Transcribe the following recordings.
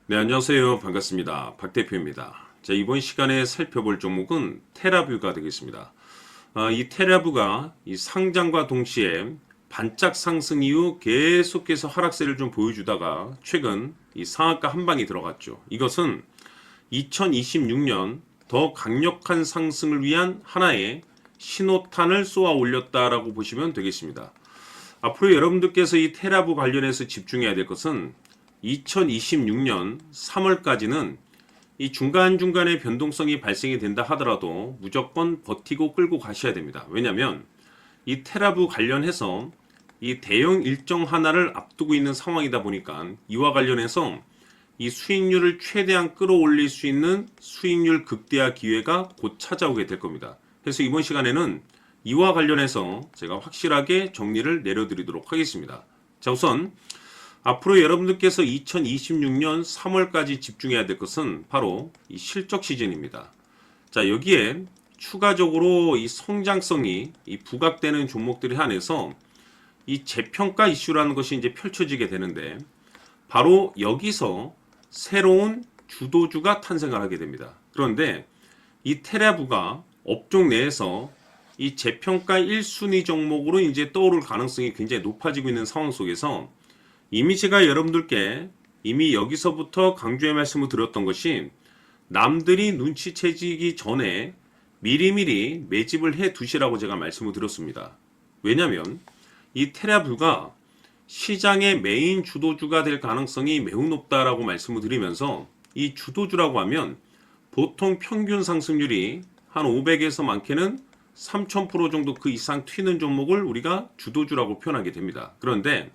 네, 안녕하세요. 반갑습니다. 박 대표입니다. 자, 이번 시간에 살펴볼 종목은 테라뷰가 되겠습니다. 이 테라뷰가 이 상장과 동시에 반짝 상승 이후 계속해서 하락세를 좀 보여주다가 최근 이 상한가 한 방이 들어갔죠. 이것은 2026년 더 강력한 상승을 위한 하나의 신호탄을 쏘아 올렸다라고 보시면 되겠습니다. 앞으로 여러분들께서 이 테라뷰 관련해서 집중해야 될 것은 2026년 3월까지는 이 중간중간에 변동성이 발생이 된다 하더라도 무조건 버티고 끌고 가셔야 됩니다. 왜냐하면 이 테라뷰 관련해서 이 대형 일정 하나를 앞두고 있는 상황이다 보니까 이와 관련해서 이 수익률을 최대한 끌어올릴 수 있는 수익률 극대화 기회가 곧 찾아오게 될 겁니다. 그래서 이번 시간에는 이와 관련해서 제가 확실하게 정리를 내려드리도록 하겠습니다. 자, 우선 앞으로 여러분들께서 2026년 3월까지 집중해야 될 것은 바로 이 실적 시즌입니다. 자, 여기에 추가적으로 이 성장성이 이 부각되는 종목들에 한해서 이 재평가 이슈라는 것이 이제 펼쳐지게 되는데 바로 여기서 새로운 주도주가 탄생을 하게 됩니다. 그런데 이 테라뷰가 업종 내에서 이 재평가 1순위 종목으로 이제 떠오를 가능성이 굉장히 높아지고 있는 상황 속에서 이미 제가 여러분들께 이미 여기서부터 강조의 말씀을 드렸던 것이 남들이 눈치채지기 전에 미리미리 매집을 해 두시라고 제가 말씀을 드렸습니다. 왜냐하면 이 테라뷰가 시장의 메인 주도주가 될 가능성이 매우 높다라고 말씀을 드리면서 이 주도주라고 하면 보통 평균 상승률이 한 500에서 많게는 3000% 정도 그 이상 튀는 종목을 우리가 주도주라고 표현하게 됩니다. 그런데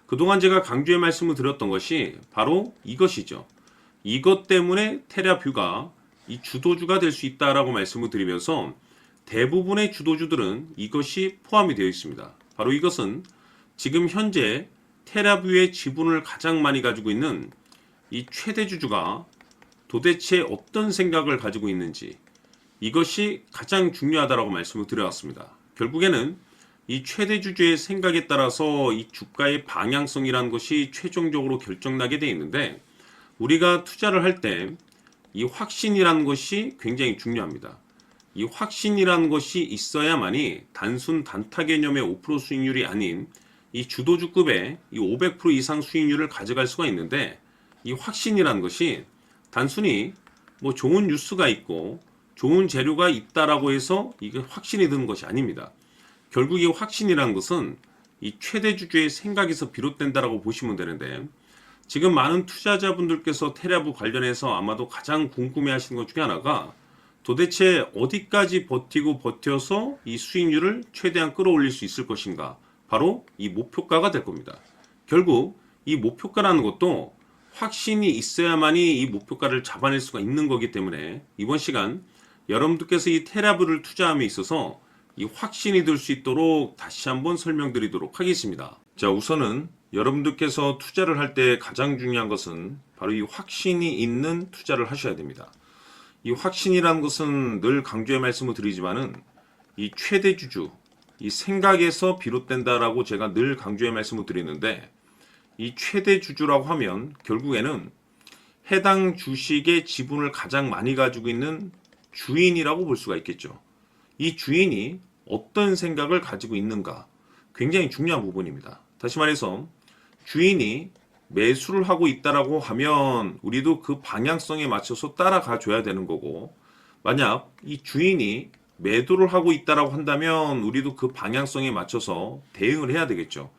그동안 제가 강조의 말씀을 드렸던 것이 바로 이것이죠. 이것 때문에 테라뷰가 이 주도주가 될 수 있다라고 말씀을 드리면서 대부분의 주도주들은 이것이 포함이 되어 있습니다. 바로 이것은 지금 현재 테라뷰의 지분을 가장 많이 가지고 있는 이 최대 주주가 도대체 어떤 생각을 가지고 있는지 이것이 가장 중요하다라고 말씀을 드려왔습니다. 결국에는 이 최대 주주의 생각에 따라서 이 주가의 방향성이라는 것이 최종적으로 결정나게 되어 있는데 우리가 투자를 할 때 이 확신이라는 것이 굉장히 중요합니다. 이 확신이라는 것이 있어야만이 단순 단타 개념의 5% 수익률이 아닌 이 주도주급의 이 500% 이상 수익률을 가져갈 수가 있는데 이 확신이라는 것이 단순히 뭐 좋은 뉴스가 있고 좋은 재료가 있다라고 해서 이게 확신이 드는 것이 아닙니다. 결국 이 확신이라는 것은 이 최대 주주의 생각에서 비롯된다라고 보시면 되는데 지금 많은 투자자분들께서 테라뷰 관련해서 아마도 가장 궁금해하시는 것 중에 하나가 도대체 어디까지 버티고 버텨서 이 수익률을 최대한 끌어올릴 수 있을 것인가? 바로 이 목표가가 될 겁니다. 결국 이 목표가라는 것도 확신이 있어야만이 이 목표가를 잡아낼 수가 있는 거기 때문에 이번 시간 여러분들께서 이 테라뷰를 투자함에 있어서 이 확신이 들 수 있도록 다시 한번 설명드리도록 하겠습니다. 자, 우선은 여러분들께서 투자를 할 때 가장 중요한 것은 바로 이 확신이 있는 투자를 하셔야 됩니다. 이 확신이라는 것은 늘 강조의 말씀을 드리지만은 이 최대 주주, 이 생각에서 비롯된다라고 제가 늘 강조의 말씀을 드리는데 이 최대 주주라고 하면 결국에는 해당 주식의 지분을 가장 많이 가지고 있는 주인이라고 볼 수가 있겠죠. 이 주인이 어떤 생각을 가지고 있는가 굉장히 중요한 부분입니다. 다시 말해서 주인이 매수를 하고 있다라고 하면 우리도 그 방향성에 맞춰서 따라가 줘야 되는 거고 만약 이 주인이 매도를 하고 있다라고 한다면 우리도 그 방향성에 맞춰서 대응을 해야 되겠죠.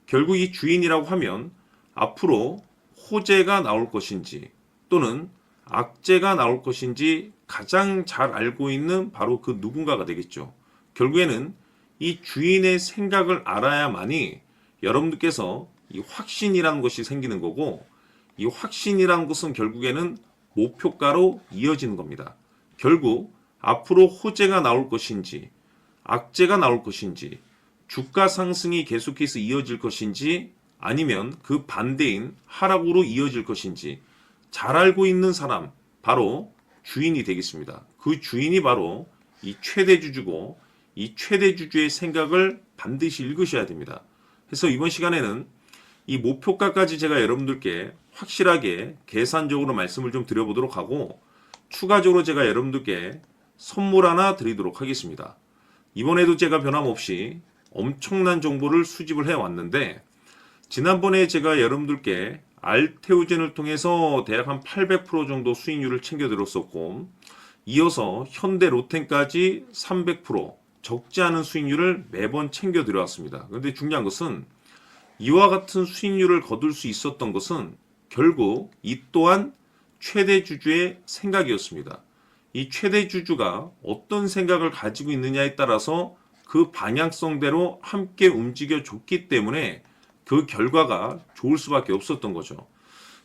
결국 이 주인이라고 하면 앞으로 호재가 나올 것인지 또는 악재가 나올 것인지 가장 잘 알고 있는 바로 그 누군가가 되겠죠. 결국에는 이 주인의 생각을 알아야만이 여러분들께서 이 확신이라는 것이 생기는 거고 이 확신이라는 것은 결국에는 목표가로 이어지는 겁니다. 결국 앞으로 호재가 나올 것인지 악재가 나올 것인지 주가 상승이 계속해서 이어질 것인지 아니면 그 반대인 하락으로 이어질 것인지 잘 알고 있는 사람 바로 주인이 되겠습니다. 그 주인이 바로 이 최대 주주고 이 최대 주주의 생각을 반드시 읽으셔야 됩니다. 그래서 이번 시간에는 이 목표가까지 제가 여러분들께 확실하게 계산적으로 말씀을 좀 드려보도록 하고 추가적으로 제가 여러분들께 선물 하나 드리도록 하겠습니다. 이번에도 제가 변함없이 엄청난 정보를 수집을 해왔는데 지난번에 제가 여러분들께 알테오젠을 통해서 대략 한 800% 정도 수익률을 챙겨드렸었고 이어서 현대 로템까지 300% 적지 않은 수익률을 매번 챙겨드려왔습니다. 그런데 중요한 것은 이와 같은 수익률을 거둘 수 있었던 것은 결국 이 또한 최대 주주의 생각이었습니다. 이 최대 주주가 어떤 생각을 가지고 있느냐에 따라서 그 방향성대로 함께 움직여 줬기 때문에 그 결과가 좋을 수밖에 없었던 거죠.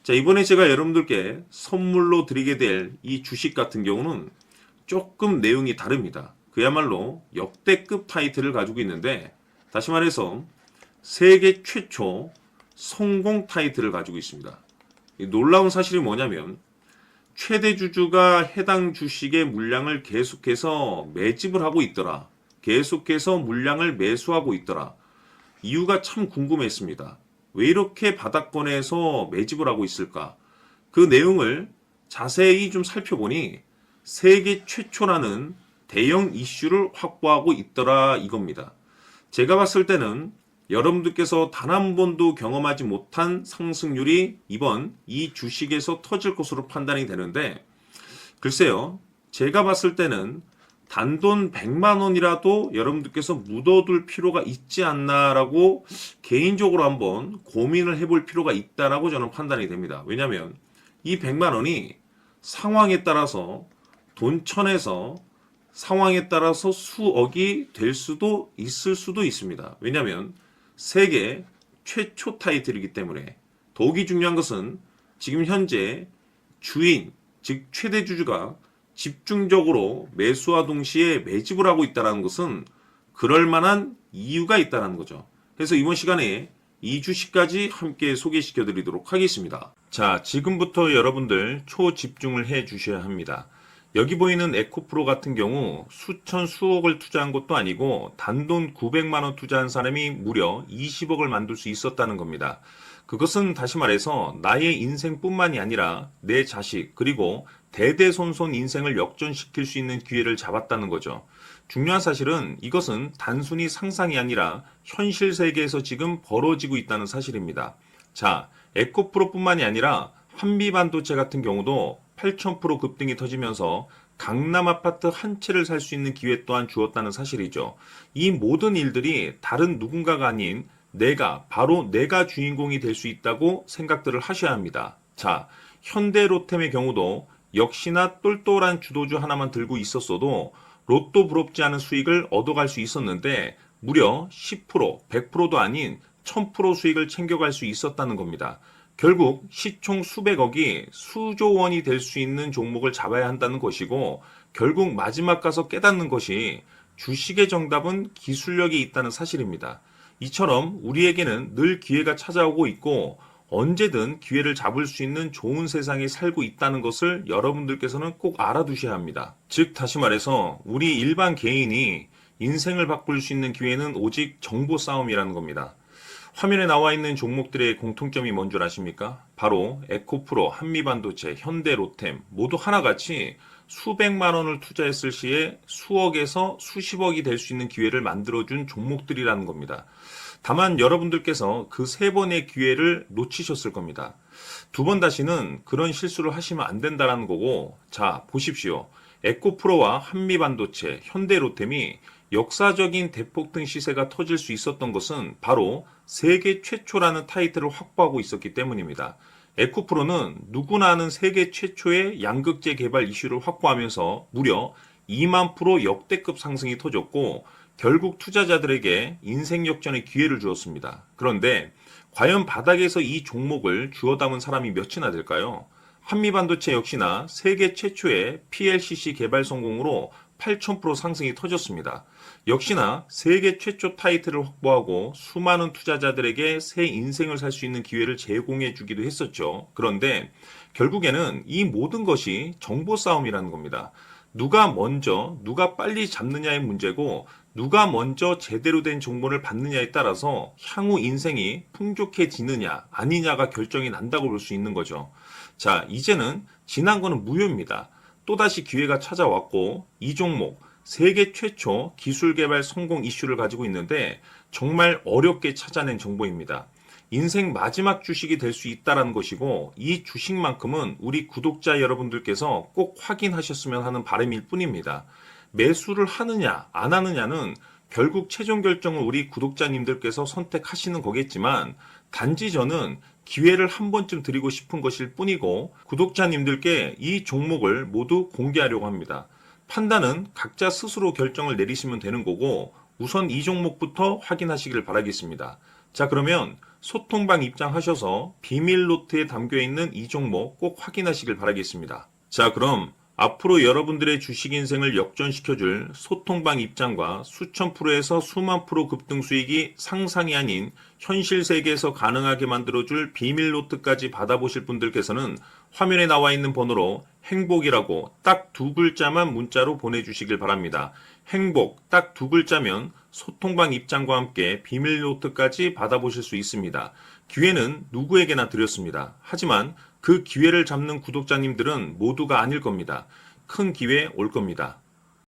자, 이번에 제가 여러분들께 선물로 드리게 될 이 주식 같은 경우는 조금 내용이 다릅니다. 그야말로 역대급 타이틀을 가지고 있는데 다시 말해서 세계 최초 성공 타이틀을 가지고 있습니다. 이 놀라운 사실이 뭐냐면 최대 주주가 해당 주식의 물량을 계속해서 매집을 하고 있더라. 계속해서 물량을 매수하고 있더라. 이유가 참 궁금했습니다. 왜 이렇게 바닥권에서 매집을 하고 있을까? 그 내용을 자세히 좀 살펴보니 세계 최초라는 대형 이슈를 확보하고 있더라 이겁니다. 제가 봤을 때는 여러분들께서 단 한 번도 경험하지 못한 상승률이 이번 이 주식에서 터질 것으로 판단이 되는데 글쎄요. 제가 봤을 때는 단돈 100만 원이라도 여러분들께서 묻어둘 필요가 있지 않나라고 개인적으로 한번 고민을 해볼 필요가 있다라고 저는 판단이 됩니다. 왜냐하면 이 100만 원이 상황에 따라서 돈천에서 상황에 따라서 수억이 될 수도 있을 수도 있습니다. 왜냐하면 세계 최초 타이틀이기 때문에 더욱이 중요한 것은 지금 현재 주인, 즉 최대 주주가 집중적으로 매수와 동시에 매집을 하고 있다는 것은 그럴 만한 이유가 있다는 거죠. 그래서 이번 시간에 이 주식까지 함께 소개시켜 드리도록 하겠습니다. 자, 지금부터 여러분들 초집중을 해 주셔야 합니다. 여기 보이는 에코프로 같은 경우 수천 수억을 투자한 것도 아니고 단돈 900만 원 투자한 사람이 무려 20억을 만들 수 있었다는 겁니다. 그것은 다시 말해서 나의 인생뿐만이 아니라 내 자식 그리고 대대손손 인생을 역전시킬 수 있는 기회를 잡았다는 거죠. 중요한 사실은 이것은 단순히 상상이 아니라 현실 세계에서 지금 벌어지고 있다는 사실입니다. 자, 에코프로뿐만이 아니라 한미반도체 같은 경우도 8,000% 급등이 터지면서 강남 아파트 한 채를 살 수 있는 기회 또한 주었다는 사실이죠. 이 모든 일들이 다른 누군가가 아닌 바로 내가 주인공이 될 수 있다고 생각들을 하셔야 합니다. 자, 현대로템의 경우도 역시나 똘똘한 주도주 하나만 들고 있었어도 로또 부럽지 않은 수익을 얻어갈 수 있었는데 무려 10%, 100%도 아닌 1000% 수익을 챙겨갈 수 있었다는 겁니다. 결국 시총 수백억이 수조 원이 될 수 있는 종목을 잡아야 한다는 것이고 결국 마지막 가서 깨닫는 것이 주식의 정답은 기술력이 있다는 사실입니다. 이처럼 우리에게는 늘 기회가 찾아오고 있고 언제든 기회를 잡을 수 있는 좋은 세상에 살고 있다는 것을 여러분들께서는 꼭 알아두셔야 합니다. 즉 다시 말해서 우리 일반 개인이 인생을 바꿀 수 있는 기회는 오직 정보 싸움이라는 겁니다. 화면에 나와 있는 종목들의 공통점이 뭔 줄 아십니까? 바로 에코프로, 한미반도체, 현대로템 모두 하나같이 수백만 원을 투자했을 시에 수억에서 수십억이 될 수 있는 기회를 만들어준 종목들이라는 겁니다. 다만 여러분들께서 그 세 번의 기회를 놓치셨을 겁니다. 두 번 다시는 그런 실수를 하시면 안 된다는 거고 자 보십시오. 에코프로와 한미반도체, 현대로템이 역사적인 대폭등 시세가 터질 수 있었던 것은 바로 세계 최초라는 타이틀을 확보하고 있었기 때문입니다. 에코프로는 누구나 아는 세계 최초의 양극재 개발 이슈를 확보하면서 무려 2만 프로 역대급 상승이 터졌고 결국 투자자들에게 인생 역전의 기회를 주었습니다. 그런데 과연 바닥에서 이 종목을 주워 담은 사람이 몇이나 될까요? 한미반도체 역시나 세계 최초의 PLCC 개발 성공으로 8,000% 상승이 터졌습니다. 역시나 세계 최초 타이틀을 확보하고 수많은 투자자들에게 새 인생을 살 수 있는 기회를 제공해 주기도 했었죠. 그런데 결국에는 이 모든 것이 정보 싸움이라는 겁니다. 누가 먼저, 누가 빨리 잡느냐의 문제고 누가 먼저 제대로 된 정보를 받느냐에 따라서 향후 인생이 풍족해지느냐 아니냐가 결정이 난다고 볼 수 있는 거죠. 자, 이제는 지난 거는 무효입니다. 또다시 기회가 찾아왔고 이 종목 세계 최초 기술 개발 성공 이슈를 가지고 있는데 정말 어렵게 찾아낸 정보입니다. 인생 마지막 주식이 될 수 있다는 것이고 이 주식만큼은 우리 구독자 여러분들께서 꼭 확인하셨으면 하는 바람일 뿐입니다. 매수를 하느냐 안 하느냐는 결국 최종 결정을 우리 구독자님들께서 선택하시는 거겠지만 단지 저는 기회를 한 번쯤 드리고 싶은 것일 뿐이고 구독자님들께 이 종목을 모두 공개하려고 합니다. 판단은 각자 스스로 결정을 내리시면 되는 거고 우선 이 종목부터 확인하시길 바라겠습니다. 자, 그러면 소통방 입장하셔서 비밀 노트에 담겨 있는 이 종목 꼭 확인하시길 바라겠습니다. 자, 그럼 앞으로 여러분들의 주식 인생을 역전시켜줄 소통방 입장과 수천 프로에서 수만 프로 급등 수익이 상상이 아닌 현실 세계에서 가능하게 만들어줄 비밀 노트까지 받아보실 분들께서는 화면에 나와 있는 번호로 행복이라고 딱 두 글자만 문자로 보내주시길 바랍니다. 행복 딱 두 글자면 소통방 입장과 함께 비밀 노트까지 받아보실 수 있습니다. 기회는 누구에게나 드렸습니다. 하지만 그 기회를 잡는 구독자님들은 모두가 아닐 겁니다. 큰 기회 올 겁니다.